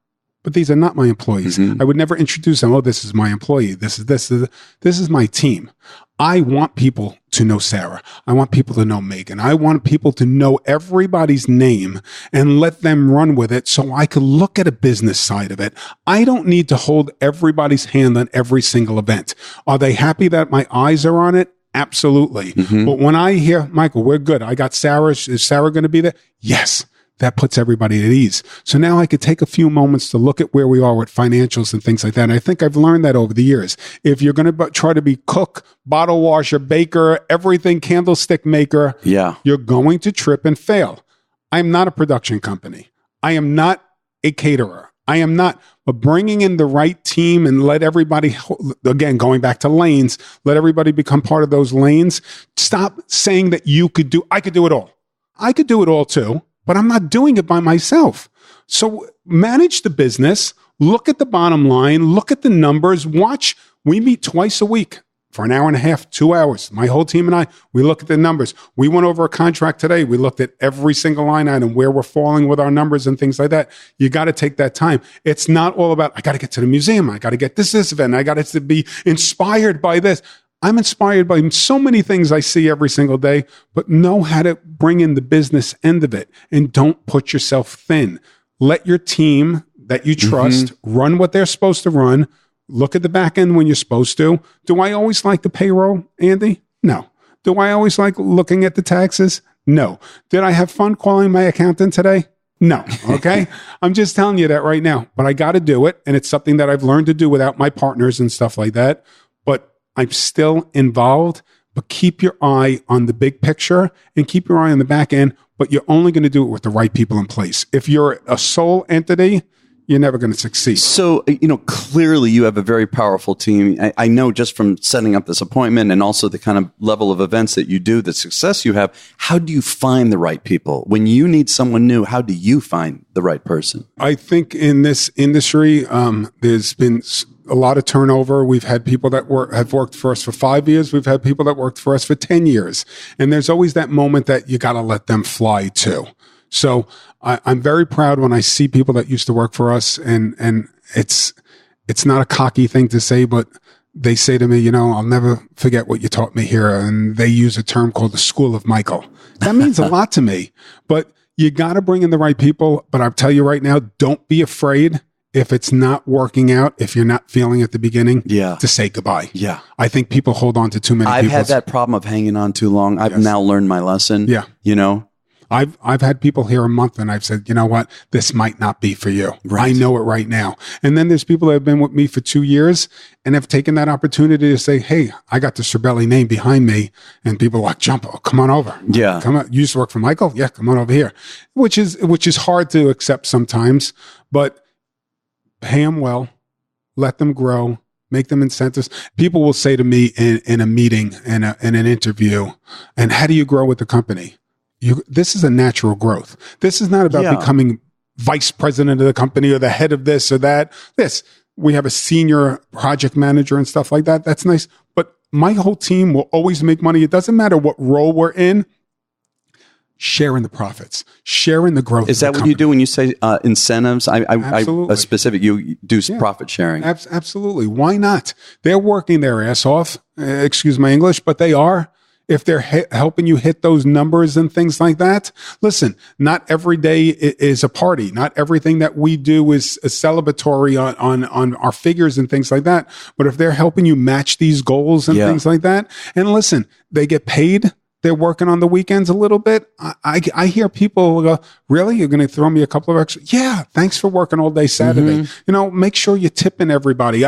But these are not my employees. Mm-hmm. I would never introduce them. Oh, this is my employee. This is my team. I want people to know Sarah. I want people to know Megan. I want people to know everybody's name and let them run with it so I could look at a business side of it. I don't need to hold everybody's hand on every single event. Are they happy that my eyes are on it? Absolutely. Mm-hmm. But when I hear, Michael, we're good. I got Sarah. Is Sarah going to be there? Yes. That puts everybody at ease. So now I could take a few moments to look at where we are with financials and things like that. And I think I've learned that over the years. If you're going to try to be cook, bottle washer, baker, everything, candlestick maker, you're going to trip and fail. I am not a production company. I am not a caterer. I am not. But bringing in the right team and let everybody, again, going back to lanes, let everybody become part of those lanes. Stop saying that I could do it all. I could do it all too. But I'm not doing it by myself. So manage the business, Look at the bottom line. Look at the numbers. Watch. We meet twice a week for an hour and a half, 2 hours. My whole team and I, we look at the numbers. We went over a contract today. We looked at every single line item, where we're falling with our numbers and things like that. You got to take that time. It's not all about, I got to get to the museum. I got to get this event. I got to be inspired by this. I'm inspired by so many things I see every single day, but know how to bring in the business end of it, and don't put yourself thin. Let your team that you trust run what they're supposed to run. Look at the back end when you're supposed to. Do I always like the payroll, Andy? No. Do I always like looking at the taxes? No. Did I have fun calling my accountant today? No. Okay. I'm just telling you that right now, but I got to do it. And it's something that I've learned to do without my partners and stuff like that. But I'm still involved, but keep your eye on the big picture and keep your eye on the back end, but you're only going to do it with the right people in place. If you're a sole entity, you're never going to succeed. So, clearly you have a very powerful team. I know just from setting up this appointment and also the kind of level of events that you do, the success you have. How do you find the right people? When you need someone new, how do you find the right person? I think in this industry, there's been a lot of turnover. We've had people that have worked for us for 5 years. We've had people that worked for us for 10 years. And there's always that moment that you got to let them fly too. So I'm very proud when I see people that used to work for us, and it's not a cocky thing to say, but they say to me, I'll never forget what you taught me here. And they use a term called the School of Michael. That means a lot to me, but you got to bring in the right people. But I'll tell you right now, don't be afraid if it's not working out, if you're not feeling at the beginning, to say goodbye. Yeah. I think people hold on to too many people. I've had that problem of hanging on too long. I've now learned my lesson. Yeah. I've had people here a month and I've said, you know what, this might not be for you. Right. I know it right now. And then there's people that have been with me for 2 years and have taken that opportunity to say, hey, I got the Cerbelli name behind me. And people are like, come on over. Yeah. Come on. You used to work for Michael? Yeah. Come on over here. Which is hard to accept sometimes, but pay them well, let them grow, make them incentives. People will say to me in a meeting, in an interview, and how do you grow with the company? This is a natural growth. This is not about becoming vice president of the company or the head of this or that. We have a senior project manager and stuff like that. That's nice. But my whole team will always make money. It doesn't matter what role we're in. Sharing the profits, sharing the growth. Is that what you do when you say incentives? Absolutely. A specific, you do profit sharing. Absolutely. Why not? They're working their ass off. Excuse my English, but they are. If they're helping you hit those numbers and things like that, listen, not every day is a party. Not everything that we do is celebratory on our figures and things like that. But if they're helping you match these goals and things like that, and listen, they get paid. They're working on the weekends a little bit. I hear people go, really? You're going to throw me a couple of extra? Yeah. Thanks for working all day Saturday. Make sure you're tipping everybody.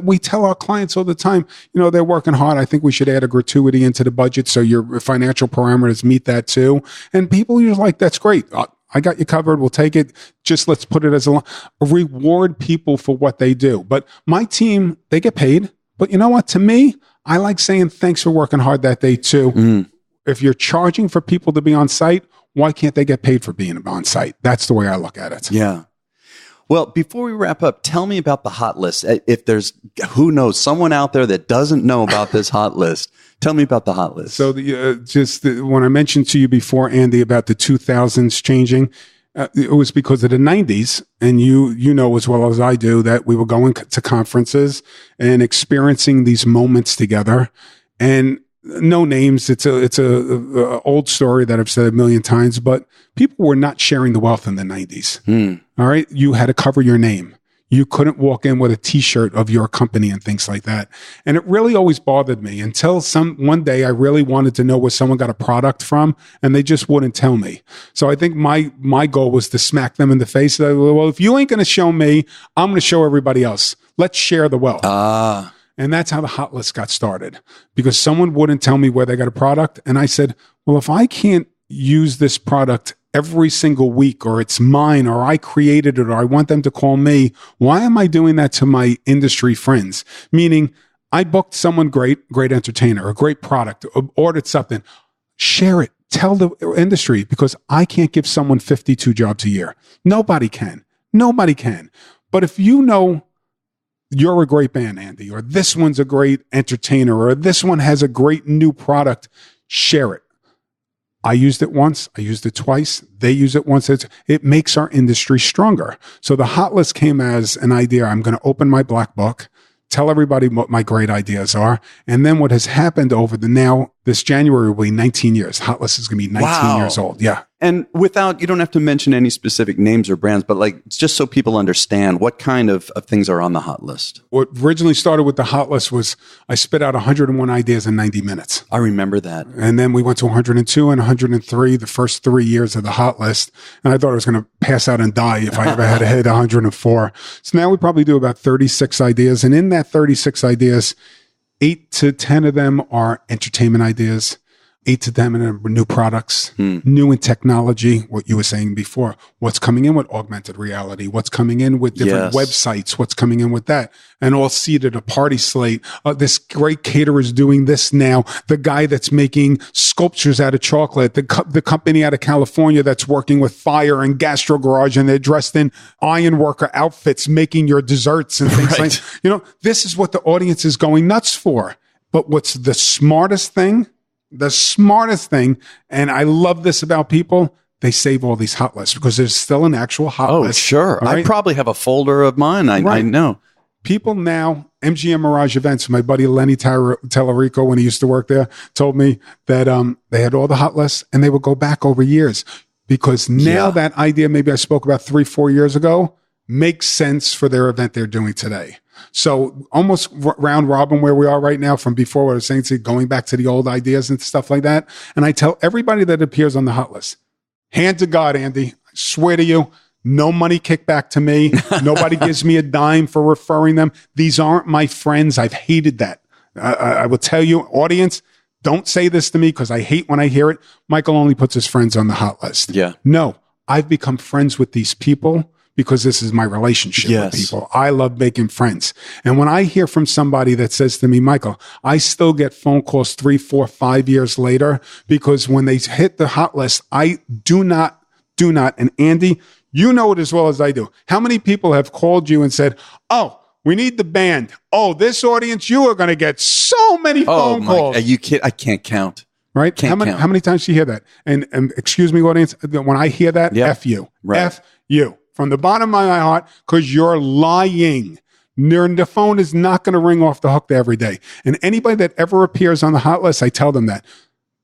We tell our clients all the time, they're working hard. I think we should add a gratuity into the budget so your financial parameters meet that too. And people are like, that's great. I got you covered. We'll take it. Just let's put it as a reward people for what they do. But my team, they get paid. But you know what? To me, I like saying thanks for working hard that day too. If you're charging for people to be on site, why can't they get paid for being on site? That's the way I look at it. Yeah. Well, before we wrap up, tell me about the hot list. If there's, who knows, someone out there that doesn't know about this hot list, tell me about the hot list. So when I mentioned to you before, Andy, about the 2000s changing, it was because of the 90s. And you know as well as I do that we were going to conferences and experiencing these moments together. And no names. It's a old story that I've said a million times, but people were not sharing the wealth in the 90s. All right. You had to cover your name. You couldn't walk in with a t-shirt of your company and things like that. And it really always bothered me until one day I really wanted to know where someone got a product from and they just wouldn't tell me. So I think my goal was to smack them in the face. Well, if you ain't going to show me, I'm going to show everybody else. Let's share the wealth. And that's how the hot list got started, because someone wouldn't tell me where they got a product. And I said, well, if I can't use this product every single week, or it's mine, or I created it, or I want them to call me, why am I doing that to my industry friends? Meaning I booked someone great entertainer, a great product, ordered something, share it, tell the industry, because I can't give someone 52 jobs a year. Nobody can. But if you know you're a great band, Andy, or this one's a great entertainer, or this one has a great new product, share it. I used it once. I used it twice. They use it once. It makes our industry stronger. So the hot list came as an idea. I'm going to open my black book, tell everybody what my great ideas are. And then what has happened over this January will be 19 years. Hot list is going to be 19 years old. Yeah. And you don't have to mention any specific names or brands, but like just so people understand what kind of things are on the hot list. What originally started with the hot list was I spit out 101 ideas in 90 minutes. I remember that. And then we went to 102 and 103 the first 3 years of the hot list. And I thought I was going to pass out and die if I ever had to hit 104. So now we probably do about 36 ideas. And in that 36 ideas, 8 to 10 of them are entertainment ideas. 8 to 10 of them are new products, new in technology, what you were saying before, what's coming in with augmented reality, what's coming in with different websites, what's coming in with that, and all seated a party slate. This great caterer is doing this now. The guy that's making sculptures out of chocolate, the company out of California that's working with fire and Gastro Garage, and they're dressed in iron worker outfits, making your desserts and things like, this is what the audience is going nuts for. But what's the smartest thing? The smartest thing, and I love this about people, they save all these hot lists because there's still an actual hot list. Oh, sure. Right? I probably have a folder of mine. I know. People now, MGM Mirage Events, my buddy Lenny Tellerico, when he used to work there, told me that they had all the hot lists and they would go back over years because now that idea maybe I spoke about 3-4 years ago makes sense for their event they're doing today. So almost round robin where we are right now from before what I was saying, going back to the old ideas and stuff like that. And I tell everybody that appears on the hot list, hand to God, Andy, I swear to you, no money kickback to me. Nobody gives me a dime for referring them. These aren't my friends. I've hated that. I will tell you, audience, don't say this to me because I hate when I hear it. Michael only puts his friends on the hot list. Yeah. No, I've become friends with these people because this is my relationship with people. I love making friends. And when I hear from somebody that says to me, Michael, I still get phone calls 3, 4, 5 years later because when they hit the hot list, I do not, and Andy, you know it as well as I do. How many people have called you and said, oh, we need the band. Oh, this audience, you are going to get so many phone calls. Are you kidding? I can't count. Right? How many times do you hear that? And excuse me, audience, when I hear that, F you. Right. F you. From the bottom of my heart, because you're lying. The phone is not going to ring off the hook every day. And anybody that ever appears on the hot list, I tell them that.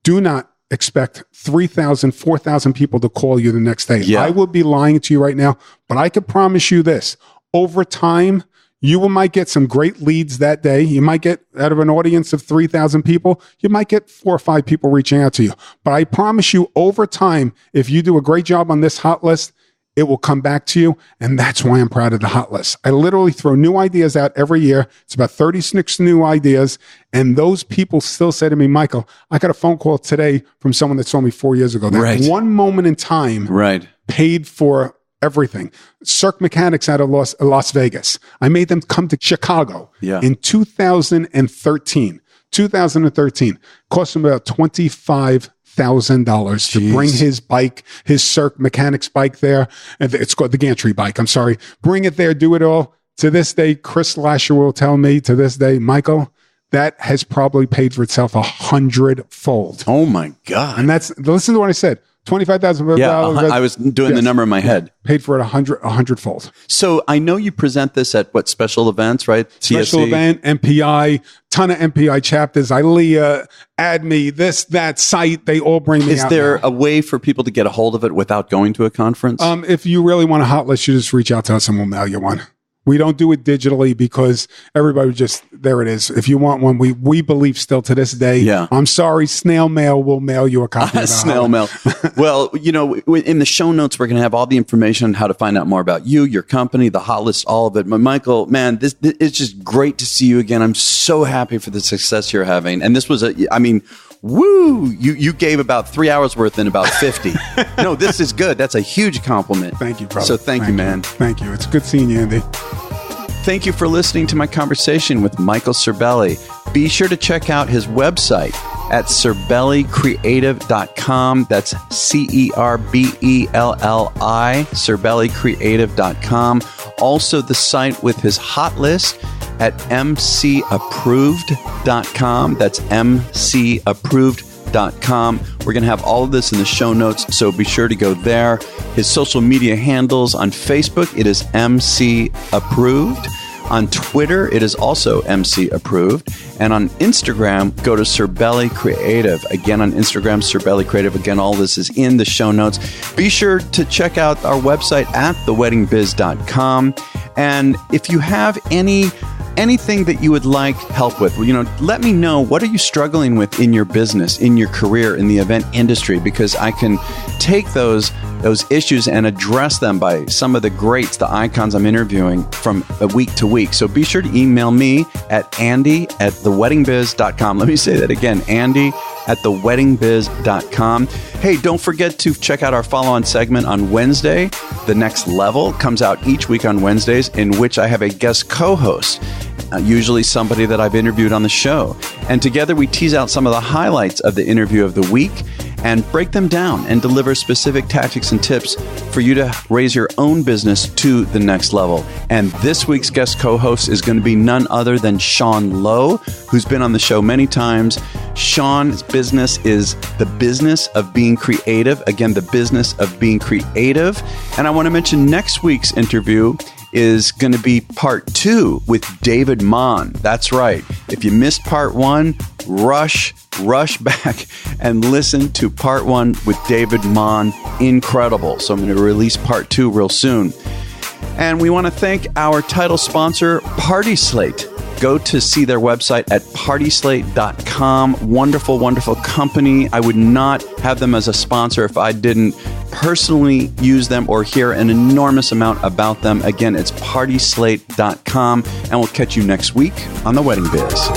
Do not expect 3,000, 4,000 people to call you the next day. Yeah. I will be lying to you right now, but I can promise you this. Over time, you might get some great leads that day. You might get, out of an audience of 3,000 people, you might get 4 or 5 people reaching out to you. But I promise you, over time, if you do a great job on this hot list, it will come back to you, and that's why I'm proud of the hot list. I literally throw new ideas out every year. It's about 36 new ideas, and those people still say to me, Michael, I got a phone call today from someone that saw me 4 years ago. That one moment in time paid for everything. Cirque Mechanics out of Las Vegas. I made them come to Chicago in 2013. 2013 cost them about $25,000 to bring his bike, his Cirque Mechanics bike there. And it's called the Gantry bike. I'm sorry. Bring it there, do it all. To this day, Chris Lasher will tell me to this day, Michael, that has probably paid for itself 100-fold. Oh my God. And listen to what I said. $25,000. Yeah, I was doing the number in my head. Paid for it 100-fold. So I know you present this at what, special events, right? Special event, MPI, ton of MPI chapters, ILEA, ADME, this, that, site, they all bring me out. Is there a way for people to get a hold of it without going to a conference? If you really want a hot list, you just reach out to us and we'll mail you one. We don't do it digitally because everybody there it is. If you want one, we believe still to this day. Yeah. I'm sorry, snail mail will mail you a copy of the snail mail. Well, in the show notes, we're going to have all the information on how to find out more about you, your company, the hot list, all of it. But Michael, man, this it's just great to see you again. I'm so happy for the success you're having. And this was woo! You gave about 3 hours worth in about 50. No, this is good. That's a huge compliment. Thank you, brother. So thank you, man. Thank you. It's good seeing you, Andy. Thank you for listening to my conversation with Michael Cerbelli. Be sure to check out his website at cerbellicreative.com. That's CERBELLI, cerbellicreative.com. also the site with his hot list at mcapproved.com. That's mcapproved.com. We're going to have all of this in the show notes, so be sure to go there. His social media handles on Facebook, it is mcapproved. On Twitter, it is also MC Approved. And on Instagram, go to Cerbelli Creative. Again, on Instagram, Cerbelli Creative. Again, all this is in the show notes. Be sure to check out our website at theweddingbiz.com. And if you have anything that you would like help with, let me know. What are you struggling with in your business, in your career, in the event industry? Because I can take those issues and address them by some of the greats, the icons I'm interviewing from week to week. So be sure to email me at andy@theweddingbiz.com. Let me say that again, andy@theweddingbiz.com. Hey, don't forget to check out our follow-on segment on Wednesday. The Next Level comes out each week on Wednesdays, in which I have a guest co-host, usually somebody that I've interviewed on the show. And together we tease out some of the highlights of the interview of the week and break them down and deliver specific tactics and tips for you to raise your own business to the next level. And this week's guest co-host is going to be none other than Sean Lowe, who's been on the show many times. Sean's business is the business of being creative. Again, the business of being creative. And I want to mention next week's interview is going to be part 2 with David Mon. That's right. If you missed part 1, rush back and listen to part 1 with David Mon. Incredible. So I'm going to release part 2 real soon. And we want to thank our title sponsor, Party Slate. Go to see their website at partyslate.com. Wonderful, wonderful company. I would not have them as a sponsor if I didn't personally use them or hear an enormous amount about them. Again, it's partyslate.com. And we'll catch you next week on The Wedding Biz.